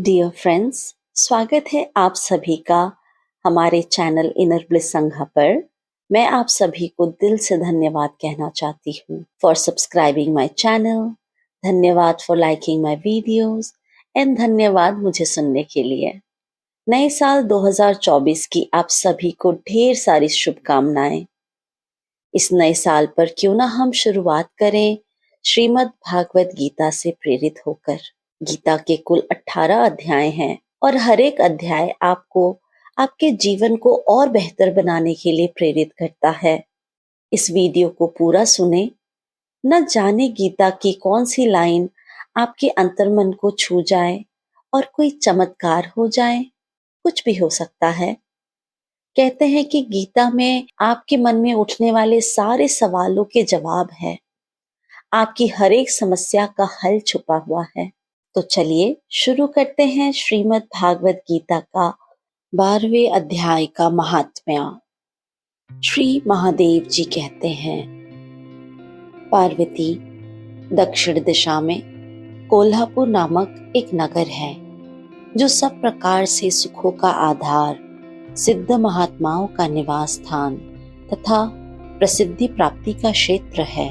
Dear friends, स्वागत है आप सभी का हमारे चैनल इनर ब्लिस संघा पर। मैं आप सभी को दिल से धन्यवाद कहना चाहती हूँ फॉर सब्सक्राइबिंग माय चैनल, धन्यवाद for liking my videos and धन्यवाद मुझे सुनने के लिए। नए साल 2024 की आप सभी को ढेर सारी शुभकामनाएं। इस नए साल पर क्यों ना हम शुरुआत करें श्रीमद् भागवत गीता से प्रेरित होकर। गीता के कुल 18 अध्याय हैं और हर एक अध्याय आपको आपके जीवन को और बेहतर बनाने के लिए प्रेरित करता है। इस वीडियो को पूरा सुने, न जाने गीता की कौन सी लाइन आपके अंतर्मन को छू जाए और कोई चमत्कार हो जाए। कुछ भी हो सकता है। कहते हैं कि गीता में आपके मन में उठने वाले सारे सवालों के जवाब है। आपकी हर एक समस्या का हल छुपा हुआ है। तो चलिए शुरू करते हैं श्रीमद् भागवत गीता का 12वें अध्याय का महात्म्य। श्री महादेव जी कहते हैं, पार्वती, दक्षिण दिशा में कोल्हापुर नामक एक नगर है जो सब प्रकार से सुखों का आधार, सिद्ध महात्माओं का निवास स्थान तथा प्रसिद्धि प्राप्ति का क्षेत्र है।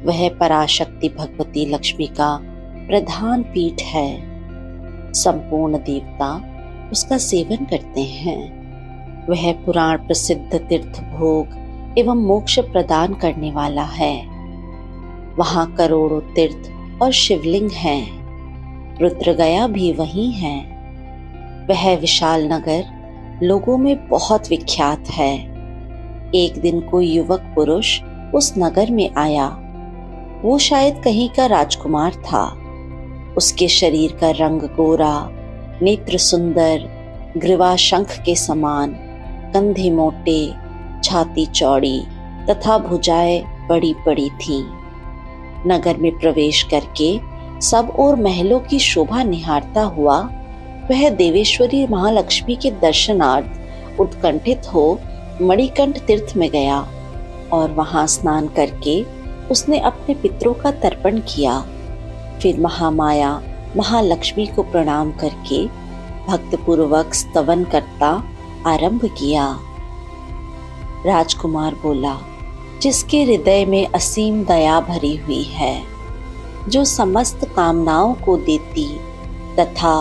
वह पराशक्ति भगवती लक्ष्मी का प्रधान पीठ है। संपूर्ण देवता उसका सेवन करते हैं। वह पुराण प्रसिद्ध तीर्थ भोग एवं मोक्ष प्रदान करने वाला है। वहां करोड़ों तीर्थ और शिवलिंग हैं। रुद्रगया भी वहीं है। वह विशाल नगर लोगों में बहुत विख्यात है। एक दिन कोई युवक पुरुष उस नगर में आया। वो शायद कहीं का राजकुमार था। उसके शरीर का रंग गोरा, नेत्र सुंदर, ग्रीवा शंख के समान, कंधे मोटे, छाती चौड़ी तथा भुजाएं बड़ी बड़ी थीं। नगर में प्रवेश करके सब ओर महलों की शोभा निहारता हुआ वह देवेश्वरी महालक्ष्मी के दर्शनार्थ उत्कंठित हो मणिकंठ तीर्थ में गया और वहां स्नान करके उसने अपने पितरों का तर्पण किया। फिर महामाया महालक्ष्मी को प्रणाम करके भक्तपूर्वक स्तवन करता आरंभ किया। राजकुमार बोला, जिसके हृदय में असीम दया भरी हुई है, जो समस्त कामनाओं को देती तथा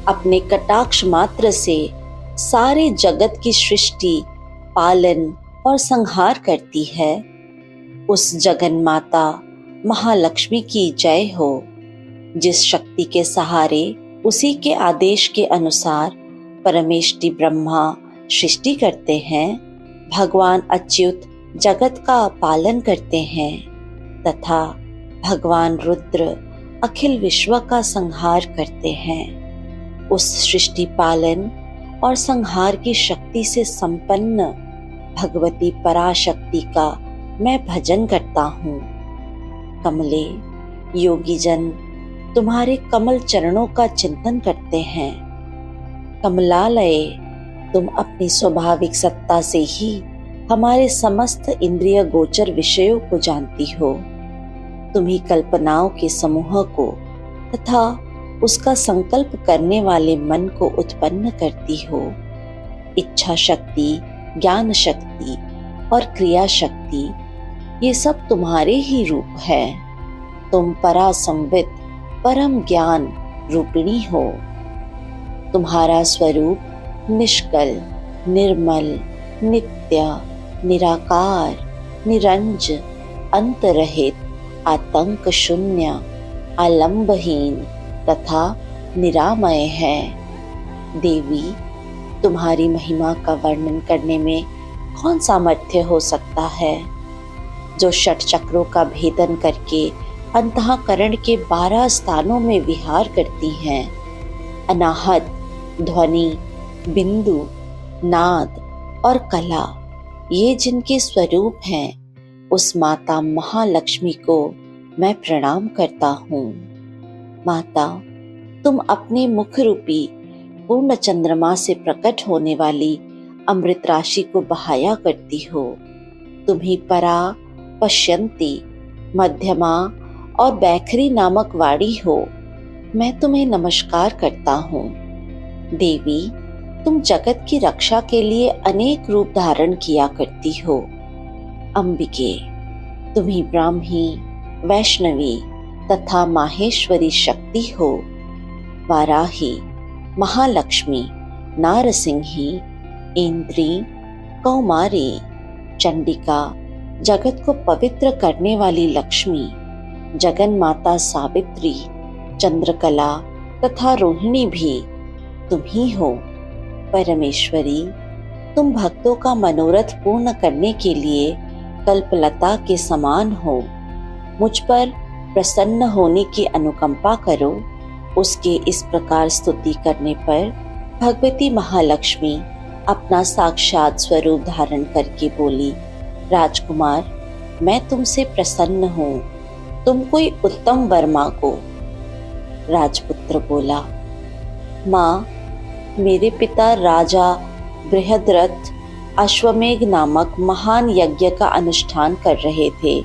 अपने कटाक्ष मात्र से सारे जगत की सृष्टि, पालन और संहार करती है, उस जगन माता महालक्ष्मी की जय हो। जिस शक्ति के सहारे उसी के आदेश के अनुसार परमेष्टि ब्रह्मा सृष्टि करते हैं, भगवान अच्युत जगत का पालन करते हैं तथा भगवान रुद्र अखिल विश्व का संहार करते हैं, उस सृष्टि पालन और संहार की शक्ति से संपन्न भगवती पराशक्ति का मैं भजन करता हूँ। कमले, योगी जन तुम्हारे कमल चरणों का चिंतन करते हैं। कमलालये, तुम अपनी स्वाभाविक सत्ता से ही हमारे समस्त इंद्रिय गोचर विषयों को जानती हो। तुम ही कल्पनाओं के समूह को तथा उसका संकल्प करने वाले मन को उत्पन्न करती हो। इच्छा शक्ति, ज्ञान शक्ति और क्रिया शक्ति, ये सब तुम्हारे ही रूप है। तुम परासंवित परम ज्ञान रूपिणी हो। तुम्हारा स्वरूप निष्कल, निर्मल, नित्य, निराकार, निरंज, अंतरहित, आतंक शून्य, आलंबहीन तथा निरामय है। देवी, तुम्हारी महिमा का वर्णन करने में कौन सामर्थ्य हो सकता है, जो षट चक्रों का भेदन करके अंतःकरण के 12 स्थानों में विहार करती हैं। अनाहत, ध्वनि, बिंदु, नाद और कला, ये जिनके स्वरूप हैं, उस माता महालक्ष्मी को मैं प्रणाम करता हूँ। माता, तुम अपने मुख रूपी पूर्ण चंद्रमा से प्रकट होने वाली अमृत राशि को बहाया करती हो। तुम ही परा, पश्यंती, मध्यमा और बैखरी नामक वाणी हो। मैं तुम्हें नमस्कार करता हूँ। देवी, तुम जगत की रक्षा के लिए अनेक रूप धारण किया करती हो। अंबिके, तुम ही ब्राह्मी, वैष्णवी तथा माहेश्वरी शक्ति हो। वाराही, महालक्ष्मी, नारसिंही, इंद्री, कौमारी, चंडिका, जगत को पवित्र करने वाली लक्ष्मी, जगन माता सावित्री, चंद्रकला तथा रोहिणी भी तुम ही हो। परमेश्वरी, तुम भक्तों का मनोरथ पूर्ण करने के लिए कल्पलता के समान हो। मुझ पर प्रसन्न होने की अनुकंपा करो। उसके इस प्रकार स्तुति करने पर भगवती महालक्ष्मी अपना साक्षात स्वरूप धारण करके बोली, राजकुमार, मैं तुमसे प्रसन्न हूँ। तुम कोई उत्तम वर मांगो। राजपुत्र बोला, माँ, मेरे पिता राजा बृहद्रथ अश्वमेघ नामक महान यज्ञ का अनुष्ठान कर रहे थे।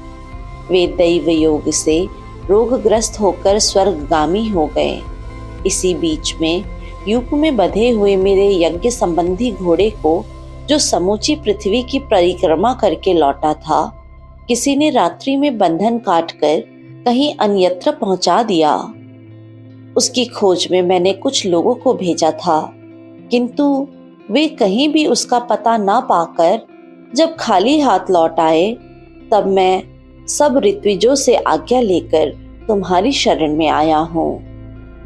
वे दैव योग से रोगग्रस्त होकर स्वर्गगामी हो गए। इसी बीच में यूप में बंधे हुए मेरे यज्ञ संबंधी घोड़े को, जो समूची पृथ्वी की परिक्रमा करके लौटा था, किसी ने रात्रि में बंधन काटकर कहीं अन्यत्र पहुंचा दिया। उसकी खोज में मैंने कुछ लोगों को भेजा था, किंतु वे कहीं भी उसका पता ना पाकर जब खाली हाथ लौट आए, तब मैं सब ऋत्विजों से आज्ञा लेकर तुम्हारी शरण में आया हूँ।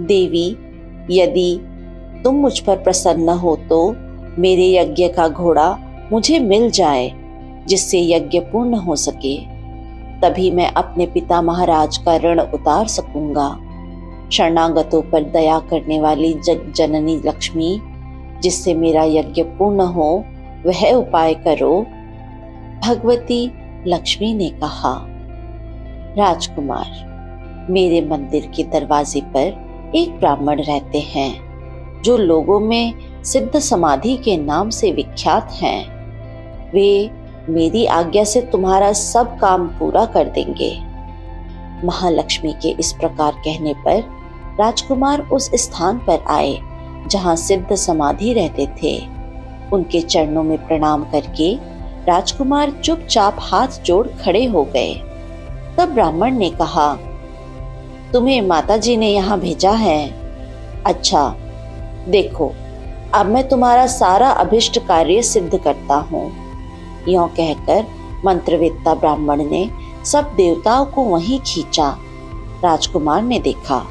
देवी, यदि तुम मुझ पर प्रसन्न हो तो मेरे यज्ञ का घोड़ा मुझे मिल जाए, जिससे यज्ञ पूर्ण हो सके। तभी मैं अपने पिता महाराज का ऋण उतार सकूंगा। शरणागतों पर दया करने वाली जग जननी लक्ष्मी, जिससे मेरा यज्ञ पूर्ण हो, वह उपाय करो। भगवती लक्ष्मी ने कहा, राजकुमार, मेरे मंदिर के दरवाजे पर एक ब्राह्मण रहते हैं, जो लोगों में सिद्ध समाधि के नाम से विख्यात हैं। वे मेरी आज्ञा से तुम्हारा सब काम पूरा कर देंगे। महालक्ष्मी के इस प्रकार कहने पर राजकुमार उस स्थान पर आए जहां सिद्ध समाधि रहते थे। उनके चरणों में प्रणाम करके राजकुमार चुपचाप हाथ जोड़ खड़े हो गए। तब ब्राह्मण ने कहा, तुम्हें माताजी ने यहाँ भेजा है। अच्छा, देखो, अब मैं तुम्हारा सारा अभिष्ट कार्य सिद्ध करता हूँ। यों कहकर मंत्रवेत्ता ब्राह्मण ने सब देवताओं को वहीं खींचा। राजकुमार ने देखा,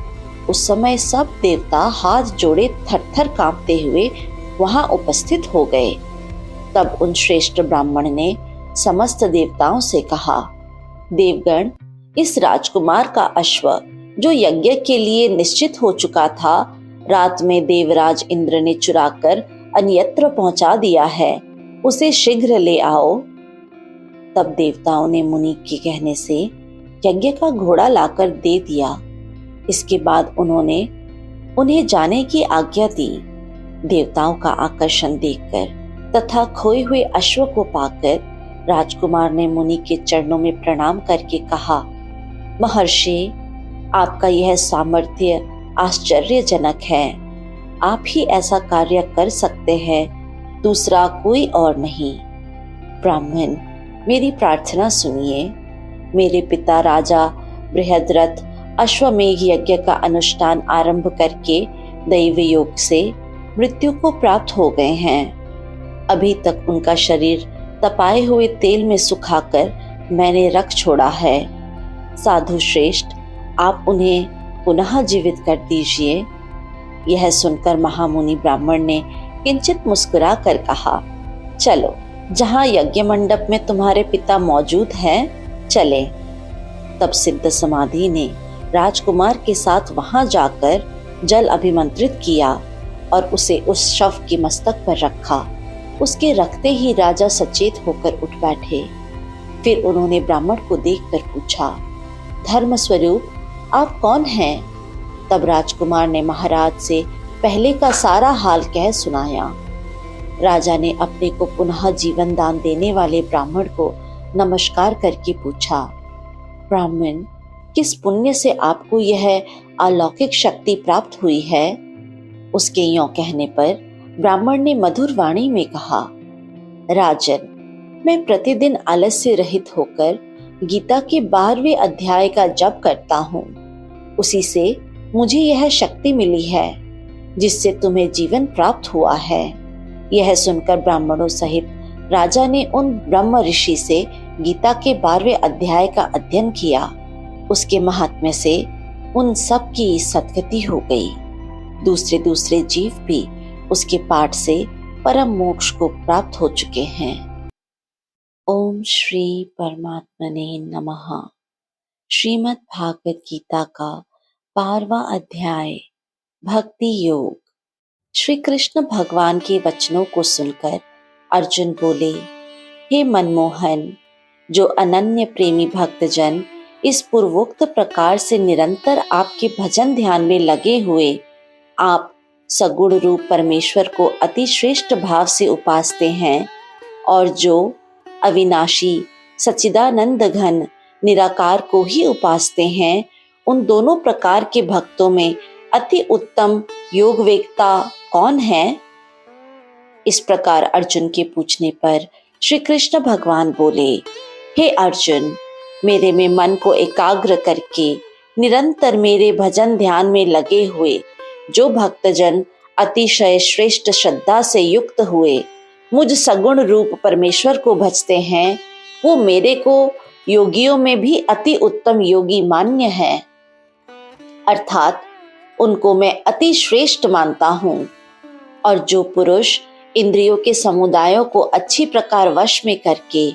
उस समय सब देवता हाथ जोड़े थरथर कांपते हुए वहां उपस्थित हो गए। तब उन श्रेष्ठ ब्राह्मण ने समस्त देवताओं से कहा, देवगण, इस राजकुमार का अश्व, जो यज्ञ के लिए निश्चित हो चुका था, रात में देवराज इंद्र ने चुराकर अन्यत्र पहुंचा दिया है। उसे शीघ्र ले आओ। तब देवताओं ने मुनि के कहने से यज्ञ का घोड़ा लाकर दे दिया। इसके बाद उन्होंने उन्हें जाने की आज्ञा दी। देवताओं का आकर्षण देखकर तथा खोए हुए अश्व को पाकर राजकुमार ने मुनि के चरणों में प्रणाम करके कहा, महर्षि, आपका यह सामर्थ्य आश्चर्यजनक है। आप ही ऐसा कार्य कर सकते हैं, दूसरा कोई और नहीं। ब्राह्मण, मेरी प्रार्थना सुनिए। मेरे पिता राजा बृहद्रथ अश्वमेघ यज्ञ का अनुष्ठान आरंभ करके दैव योग से मृत्यु को प्राप्त हो गए हैं। अभी तक उनका शरीर तपाए हुए तेल में सुखाकर मैंने रख छोड़ा है। साधु श्रेष्ठ, आप उन्हें पुनः जीवित कर दीजिए। यह सुनकर महामुनि ब्राह्मण ने किंचित मुस्कुरा कर कहा, चलो, जहाँ यज्ञ मंडप में तुम्हारे पिता मौजूद हैं, चले। तब सिद्ध समाधि ने राजकुमार के साथ वहां जाकर जल अभिमंत्रित किया और उसे उस शव के मस्तक पर रखा। उसके रखते ही राजा सचेत होकर उठ बैठे। फिर उन्होंने ब्राह्मण को देखकर पूछा, धर्म स्वरूप, आप कौन हैं? तब राजकुमार ने महाराज से पहले का सारा हाल कह सुनाया। राजा ने अपने को पुनः जीवन दान देने वाले ब्राह्मण को नमस्कार करके पूछा, ब्राह्मण, किस पुण्य से आपको यह अलौकिक शक्ति प्राप्त हुई है? उसके यों कहने पर ब्राह्मण ने मधुर वाणी में कहा, राजन, मैं प्रतिदिन आलस्य रहित होकर गीता के 12वें अध्याय का जप करता हूँ। उसी से मुझे यह शक्ति मिली है जिससे तुम्हें जीवन प्राप्त हुआ है। यह सुनकर ब्राह्मणों सहित राजा ने उन ब्रह्म ऋषि से गीता के 12वें अध्याय का अध्ययन किया। उसके महात्म्य से उन सब की सद्गति हो गई। दूसरे दूसरे जीव भी उसके पाठ से परम मोक्ष को प्राप्त हो चुके हैं। ओम श्री परमात्मने नमः। श्रीमद् भागवत गीता का 12वां अध्याय, भक्ति योग। श्री कृष्ण भगवान के वचनों को सुनकर अर्जुन बोले, हे मनमोहन, जो अनन्य प्रेमी भक्तजन इस पूर्वोक्त प्रकार से निरंतर आपके भजन ध्यान में लगे हुए आप सगुण रूप परमेश्वर को अति श्रेष्ठ भाव से उपासते हैं और जो अविनाशी सच्चिदानंद घन निराकार को ही उपासते हैं, उन दोनों प्रकार के भक्तों में अति उत्तम योगवेत्ता कौन है? इस प्रकार अर्जुन के पूछने पर श्री कृष्ण भगवान बोले, हे अर्जुन, मेरे में मन को एकाग्र करके निरंतर मेरे भजन ध्यान में लगे हुए जो भक्तजन अतिशय श्रेष्ठ श्रद्धा से युक्त हुए मुझ सगुण रूप परमेश्वर को भजते हैं, वो मेरे को योगियों में भी अति उत्तम योगी मान्य है। अर्थात उनको मैं अति श्रेष्ठ मानता हूँ। और जो पुरुष इंद्रियों के समुदायों को अच्छी प्रकार वश में करके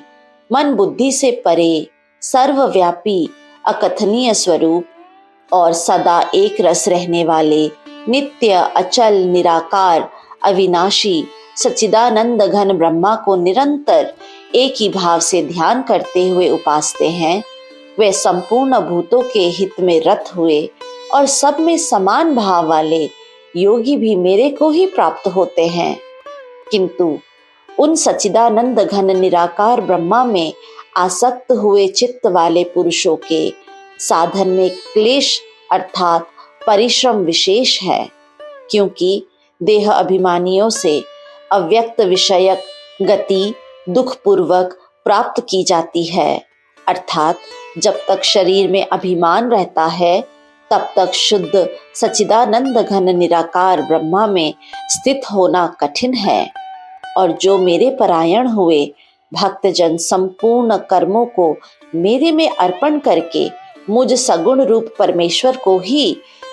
मन बुद्धि से परे सर्वव्यापी अकथनीय स्वरूप और सदा एक रस रहने वाले नित्य अचल निराकार अविनाशी सच्चिदानंद घन ब्रह्मा को निरंतर एक ही भाव से ध्यान करते हुए उपासते हैं, वे संपूर्ण भूतों के हित में रत हुए और सब में समान भाव वाले योगी भी मेरे को ही प्राप्त होते हैं। किंतु उन सच्चिदानंद घन निराकार ब्रह्मा में आसक्त हुए चित्त वाले पुरुषों के साधन में क्लेश अर्थात परिश्रम विशेष है, क्योंकि देह अभिमानियों से अव्यक्त विषयक गति दुख पूर्वक प्राप्त की जाती है। अर्थात जब तक शरीर में अभिमान रहता है तब तक शुद्ध सच्चिदानंद घन निराकार ब्रह्मा में स्थित होना कठिन है। और जो मेरे परायण हुए भक्तजन संपूर्ण कर्मों को मेरे में अर्पण करके मुझ सगुण रूप परमेश्वर को ही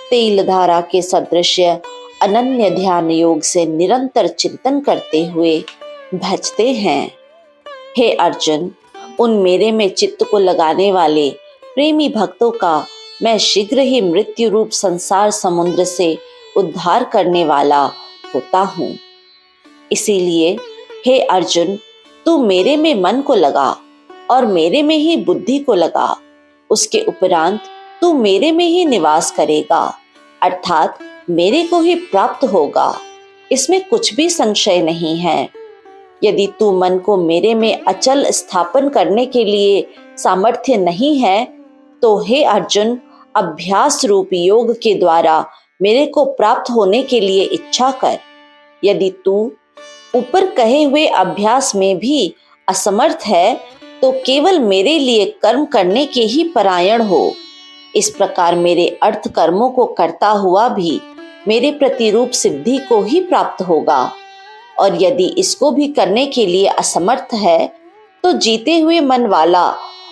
तेल धारा के सदृश अनन्य ध्यान योग से निरंतर चिंतन करते हुए भजते हैं। हे अर्जुन, उन मेरे में चित्त को लगाने वाले प्रेमी भक्तों का मैं शीघ्र ही मृत्यु रूप संसार समुद्र से उद्धार करने वाला होता हूँ। इसीलिए हे अर्जुन, तू मेरे में मन को लगा और मेरे में ही बुद्धि को लगा। उसके उपरांत तू मेरे में ही निवास करेगा, अर्थात मेरे को ही प्राप्त होगा। इसमें कुछ भी संशय नहीं है। यदि तू मन को मेरे में अचल स्थापन करने के लिए सामर्थ्य नहीं है तो हे अर्जुन, अभ्यास रूप योग के द्वारा मेरे को प्राप्त होने के लिए इच्छा कर। यदि तू ऊपर कहे हुए अभ्यास में भी असमर्थ है तो केवल मेरे लिए कर्म करने के ही परायण हो। इस प्रकार मेरे अर्थ कर्मों को करता हुआ भी मेरे प्रतिरूप सिद्धि को ही प्राप्त होगा। और यदि इसको भी करने के लिए असमर्थ है तो जीते हुए मन वाला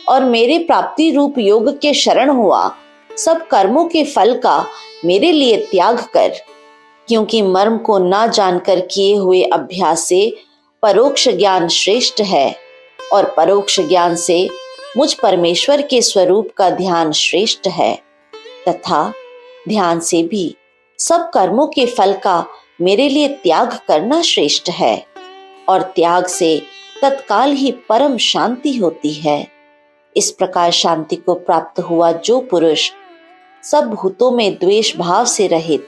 और मेरे प्राप्ति रूप योग के शरण हुआ सब कर्मों के फल का मेरे लिए त्याग कर। क्योंकि मर्म को ना जानकर किए हुए अभ्यास से परोक्ष ज्ञान श्रेष्ठ है और परोक्ष ज्ञान से मुझ परमेश्वर के स्वरूप का ध्यान श्रेष्ठ है, तथा ध्यान से भी सब कर्मों के फल का मेरे लिए त्याग करना श्रेष्ठ है। और त्याग से तत्काल ही परम शांति होती है। इस प्रकार शांति को प्राप्त हुआ जो पुरुष सब भूतों में द्वेष भाव से रहित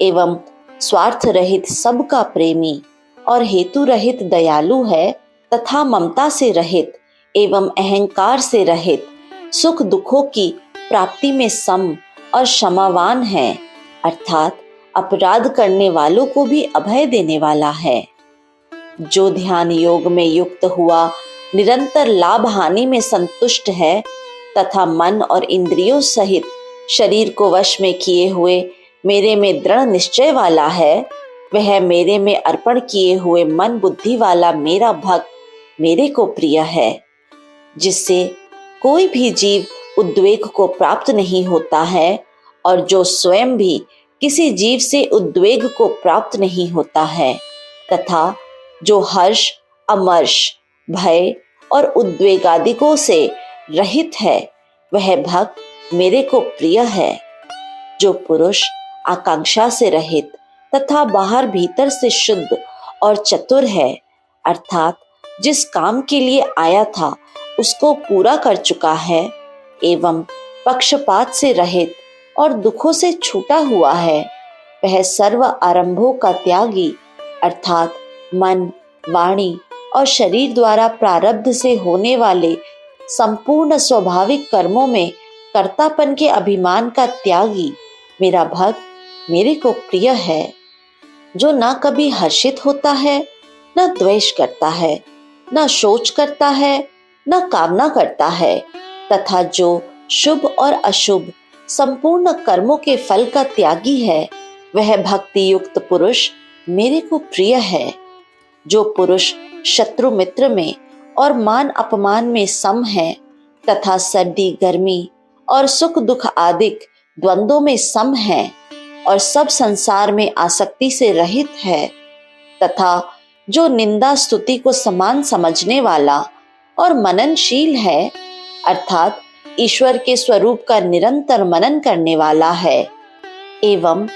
एवं स्वार्थ रहित सबका प्रेमी और हेतु रहित दयालु है, तथा ममता से रहित एवं अहंकार से रहित सुख दुखों की प्राप्ति में सम और क्षमावान है, अर्थात अपराध करने वालों को भी अभय देने वाला है। जो ध्यान योग में युक्त हुआ निरंतर लाभ हानि में संतुष्ट है तथा मन और इंद्रियों सहित शरीर को वश में किए हुए मेरे में दृढ़ निश्चय वाला है, वह मेरे में अर्पण किए हुए मन बुद्धि वाला मेरा भक्त मेरे को प्रिय है। जिससे कोई भी जीव उद्वेग को प्राप्त नहीं होता है और जो स्वयं भी किसी जीव से उद्वेग को प्राप्त नहीं होता है, तथा जो हर्ष, अमर्ष, भय और उद्वेगादिकों से रहित है, वह भक्त मेरे को प्रिय है। जो पुरुष आकांक्षा से रहित तथा बाहर भीतर से शुद्ध और चतुर है, अर्थात जिस काम के लिए आया था उसको पूरा कर चुका है एवं पक्षपात से रहित और दुखों से छूटा हुआ है, वह सर्व आरंभों का त्यागी, अर्थात मन, वाणी और शरीर द्वारा प्रारब्ध से होने वाले संपूर्ण स्वाभाविक कर्मों में कर्तापन के अभिमान का त्यागी मेरा भक्त मेरे को प्रिय है। जो न कभी हर्षित होता है, न द्वेष करता है, न शोच करता है, न कामना करता है, तथा जो शुभ और अशुभ संपूर्ण कर्मों के फल का त्यागी है, वह भक्ति युक्त पुरुष मेरे को प्रिय है। जो पुरुष शत्रु मित्र में और मान अपमान में सम है तथा सर्दी गर्मी और सुख दुख आदि द्वंद्वों में सम है और सब संसार में आसक्ति से रहित है, तथा जो निंदा स्तुति को समान समझने वाला और मननशील है, अर्थात ईश्वर के स्वरूप का निरंतर मनन करने वाला है, एवं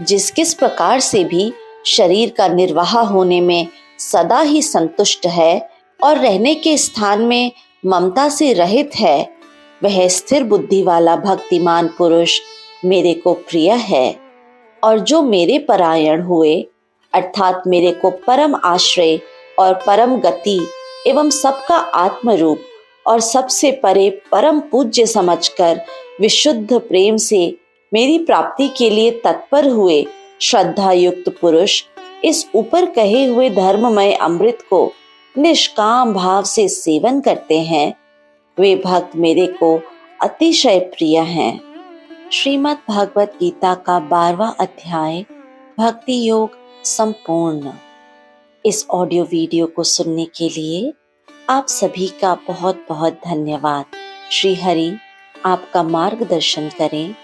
जिस किस प्रकार से भी शरीर का निर्वाह होने में सदा ही संतुष्ट है और रहने के स्थान में ममता से रहित है, वह स्थिर बुद्धि वाला भक्तिमान पुरुष मेरे को प्रिय है। और जो मेरे परायण हुए, अर्थात मेरे को परम आश्रय और परम गति एवं सबका आत्मरूप और सबसे परे परम पूज्य समझकर विशुद्ध प्रेम से मेरी प्राप्ति के लिए तत्पर हुए श्रद्धा युक्त पुरुष इस ऊपर कहे हुए धर्ममय अमृत को निष्काम भाव से सेवन करते हैं, वे भक्त मेरे को अतिशय प्रिय हैं। श्रीमद् भगवत गीता का 12वां अध्याय भक्ति योग संपूर्ण। इस ऑडियो वीडियो को सुनने के लिए आप सभी का बहुत बहुत धन्यवाद। श्री हरि आपका मार्गदर्शन करें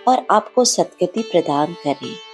और आपको सद्गति प्रदान करें।